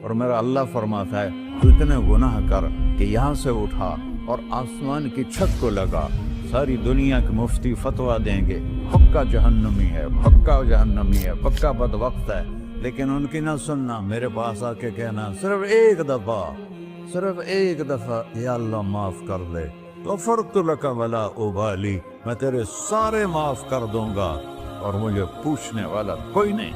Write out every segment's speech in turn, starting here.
اور میرا اللہ فرماتا ہے تو اتنے گناہ کر کہ یہاں سے اٹھا اور آسمان کی چھت کو لگا، ساری دنیا کے مفتی فتویٰ دیں گے پکا جہنمی ہے، پکا جہنمی ہے، پکا بدبخت ہے، لیکن ان کی نہ سننا، میرے پاس آ کے کہنا صرف ایک دفعہ یا اللہ معاف کر دے، غفرت لک ولا ابالی، میں تیرے سارے معاف کر دوں گا اور مجھے پوچھنے والا کوئی نہیں۔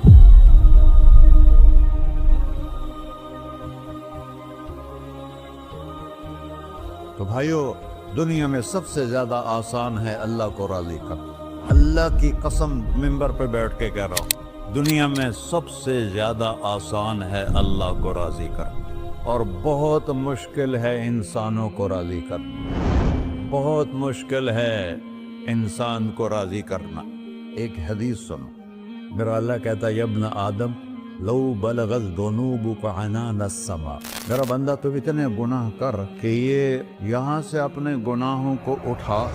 تو بھائیو، دنیا میں سب سے زیادہ آسان ہے اللہ کو راضی کرنا، اللہ کی قسم ممبر پہ بیٹھ کے کہہ رہا ہوں، دنیا میں سب سے زیادہ آسان ہے اللہ کو راضی کرنا، اور بہت مشکل ہے انسانوں کو راضی کرنا، بہت مشکل ہے انسان کو راضی کرنا۔ ایک حدیث سنو، میرا اللہ کہتا ہے یا ابن آدم لو بلغت ذنوبک عنان السماء، میرا بندہ تو اتنے گناہ کر کہ یہ یہاں سے اپنے گناہوں کو اٹھا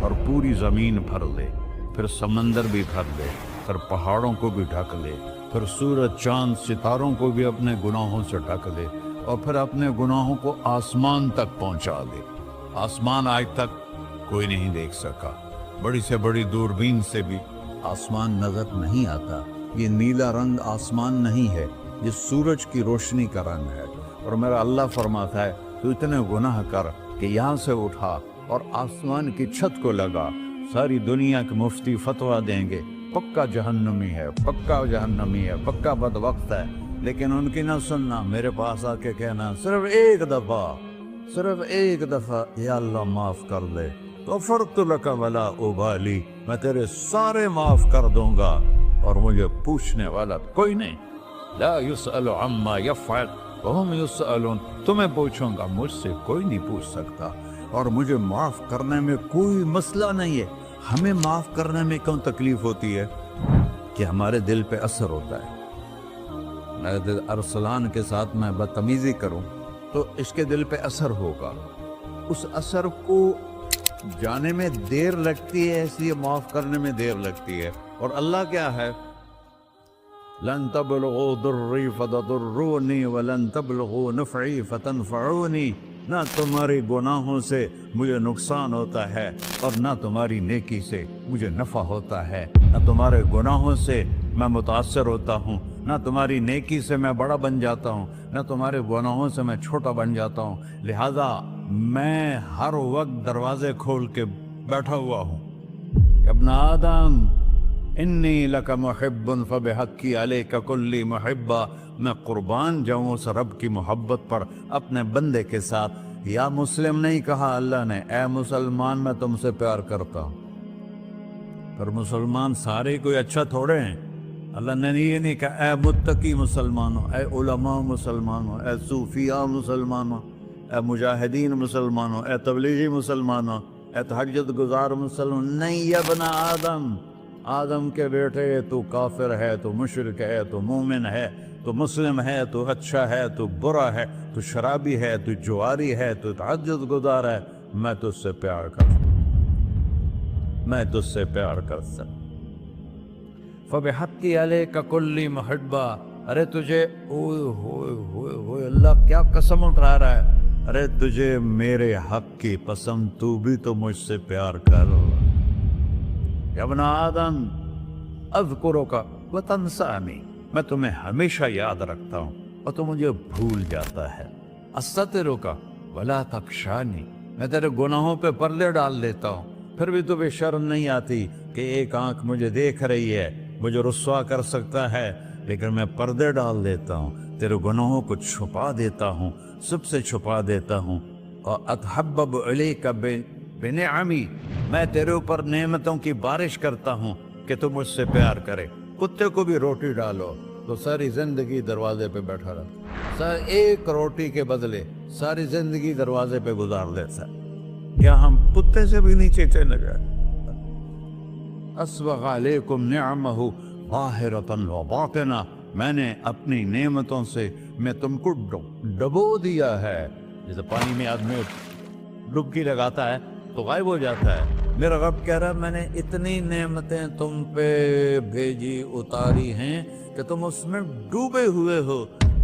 اور پوری زمین بھر لے، پھر سمندر بھی بھر لے، پھر پہاڑوں کو بھی ڈھک لے، پھر سورج چاند ستاروں کو بھی اپنے گناہوں سے ڈھک لے، اور پھر اپنے گناہوں کو آسمان تک پہنچا دے۔ آسمان آج تک کوئی نہیں دیکھ سکا، بڑی سے بڑی دوربین سے بھی آسمان نظر نہیں آتا، یہ نیلا رنگ آسمان نہیں ہے، یہ سورج کی روشنی کا رنگ ہے۔ اور میرا اللہ فرماتا ہے تو اتنے گناہ کر کہ یہاں سے اٹھا اور آسمان کی چھت کو لگا، ساری دنیا کے مفتی فتویٰ دیں گے پکا جہنمی ہے، پکا جہنمی ہے، پکا بدبخت ہے، لیکن ان کی نہ سننا، میرے پاس آ کے کہنا صرف ایک دفعہ یا اللہ معاف کر دے، غفرت لک ولا ابالی، میں تیرے سارے معاف کر دوں گا اور مجھے پوچھنے والا کوئی نہیں۔ لا يسأل عما يفعل وهم يسألون، تمہیں پوچھوں گا، مجھ سے کوئی نہیں پوچھ سکتا، اور مجھے معاف کرنے میں کوئی مسئلہ نہیں ہے۔ ہمیں معاف کرنے میں کیوں تکلیف ہوتی ہے؟ کہ ہمارے دل پہ اثر ہوتا ہے۔ میرے ارسلان کے ساتھ میں بدتمیزی کروں تو اس کے دل پہ اثر ہوگا، اس اثر کو جانے میں دیر لگتی ہے، اس لیے معاف کرنے میں دیر لگتی ہے۔ اور اللہ کیا ہے؟ لن تبلغوا ضری فتضرونی ولن تبلغوا نفعی فتنفعونی، نہ تمہاری گناہوں سے مجھے نقصان ہوتا ہے اور نہ تمہاری نیکی سے مجھے نفع ہوتا ہے، نہ تمہارے گناہوں سے میں متاثر ہوتا ہوں، نہ تمہاری نیکی سے میں بڑا بن جاتا ہوں، نہ تمہارے گناہوں سے میں چھوٹا بن جاتا ہوں، لہذا میں ہر وقت دروازے کھول کے بیٹھا ہوا ہوں۔ ابن آدم انی لک محب فبحقی علیک کلی محبہ، میں قربان جاؤں اس رب کی محبت پر اپنے بندے کے ساتھ۔ یا مسلم نہیں کہا اللہ نے، اے مسلمان میں تم سے پیار کرتا ہوں۔ پر مسلمان سارے کوئی اچھا تھوڑے ہیں، اللہ نے یہ نہیں کہا اے متقی مسلمانوں، اے علماء مسلمانوں، اے صوفیاء مسلمانوں، اے مجاہدین مسلمانوں، اے تبلیغی مسلمانوں، اے تہجد گزار مسلمان، نہیں یا ابن آدم، آدم کے بیٹے، تو کافر ہے، تو مشرک ہے، تو مومن ہے، تو مسلم ہے، تو اچھا ہے، تو برا ہے، تو شرابی ہے، تو جواری ہے، تو تہجد گزار ہے، میں تجھ سے پیار کرتا ہوں، میں تجھ سے پیار کرتا ہوں۔ فبحقی علیک کلی محبہ، ارے تجھے اوئے ہوئے ہوئے ہوئے، اللہ کیا قسم اٹھا رہا ہے، ارے تجھے میرے حق کی قسم، تو بھی تو مجھ سے پیار کر۔ یا ابن آدم اذکرک وتنسانی، میں تمہیں ہمیشہ یاد رکھتا ہوں اور تو مجھے بھول جاتا ہے۔ استترک ولا تخشانی، میں تیرے گناہوں پہ پردے ڈال دیتا ہوں، پھر بھی تمہیں شرم نہیں آتی کہ ایک آنکھ مجھے دیکھ رہی ہے، مجھے رسوا کر سکتا ہے، لیکن میں پردے ڈال دیتا ہوں، تیرے گناہوں کو چھپا دیتا ہوں، سب سے چھپا دیتا ہوں۔ اور اتحبب علیک بنعمی، میں تیرے اوپر نعمتوں کی بارش کرتا ہوں کہ تو مجھ سے پیار کرے۔ کتے کو بھی روٹی ڈالو تو ساری زندگی دروازے پہ بیٹھا رہتا، ایک روٹی کے بدلے ساری زندگی دروازے پہ گزار دیتا ہے۔ کیا ہم کتے سے بھی نیچے چلے گئے؟ اسبغ علیکم نعمہ ظاہرۃ و باطنہ، میں نے اپنی نعمتوں سے میں تم کو ڈبو دیا ہے، جیسے پانی میں آدمی ڈبکی لگاتا ہے تو غائب ہو جاتا ہے۔ میرا رب کہہ رہا ہے میں نے اتنی نعمتیں تم پہ بھیجی، اتاری ہیں کہ تم اس میں ڈوبے ہوئے ہو،